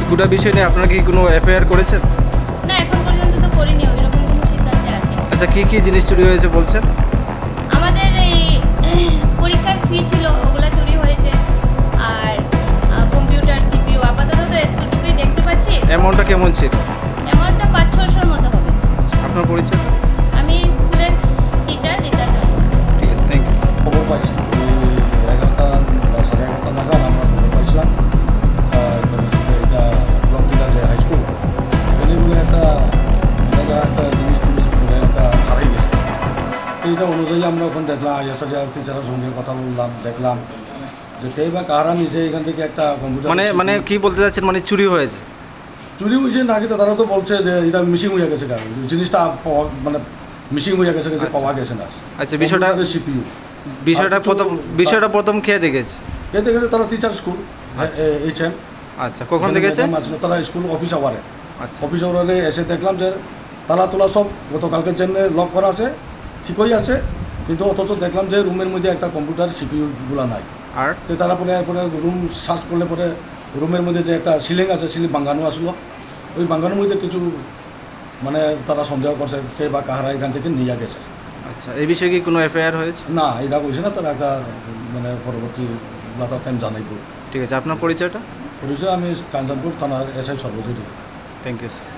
গোটা বিষয় নিয়ে আপনারা কি কোনো এফআইআর করেছেন? না, এখন পর্যন্ত তো করিনি, ওইরকম কোনো সিদ্ধান্তে আসেনি। আচ্ছা, কি জিনিস চুরি হয়েছে বলছেন? আমাদের এই পরীক্ষার ফি ছিল, ওগুলা চুরি হয়েছে। আর কম্পিউটার, সিপিইউ, আপাতত তো এতটুকুই দেখতে পাচ্ছি। অ্যামাউন্টটা কেমন ছিল? অ্যামাউন্টটা 500-600 মতো হবে। আপনার পরিচয়? আমি স্কুলের টিচার রীতা চন্দ্র। ঠিক আছে, থ্যাংক ইউ। খবর পাইছি 11টা বা 11:30 নাগাদ আমরা খবর পাইছিলাম এটা ব্লক জেলা যে হাই স্কুল এখানে বলে একটা জিনিস বলে একটা হারাই গেছে। তো এটা অনুযায়ী আমরা ওখানে দেখলাম আইএসআর টিচারের সঙ্গে কথা বললাম, দেখলাম যে কে বা কারা নিচে এখান থেকে একটা কম্পিউটার মানে কি বলতে চাচ্ছেন, মানে চুরি হয়েছে? চুরি হয়েছে নাকি তো তারা তো বলছে যে এটা মিসিং হয়ে গেছে, জিনিসটা মানে মিসিং হয়ে গেছে, পাওয়া গেছে না। আচ্ছা, সিপিইউ বিষয়টা প্রথম খেয়ে দেখেছে? কে দেখেছে তারা টিচার স্কুল HM। আচ্ছা, কখন দেখেছে? তারা স্কুল অফিস আওয়ারে, আচ্ছা, অফিস আওয়ারে এসে দেখলাম যে তালা তোলা সব গতকালকের জন্য লক করা আছে, ঠিকই আছে, কিন্তু অথচ দেখলাম যে রুমের মধ্যে একটা কম্পিউটার সিপিইউগুলো নাই। আর তো তারা পরে রুম সার্চ করলে পরে রুমের মধ্যে যে একটা সিলিং আছে, সিলিং বাঙ্গানো আসলো, ওই বাঙ্গানোর মধ্যে কিছু মানে তারা সন্দেহ করছে কে বা কাহারা এখান থেকে নিয়ে গেছে। আচ্ছা, এই বিষয়ে কি কোনো এফআইআর হয়েছে? না, এটা বলছে না, তারা একটা মানে পরবর্তী লাতার টাইম জানাইব। ঠিক আছে, আপনার পরিচয়টা? পরিচয় আমি কাঞ্চনপুর থানার SI সর্বজনীন। Thank you sir.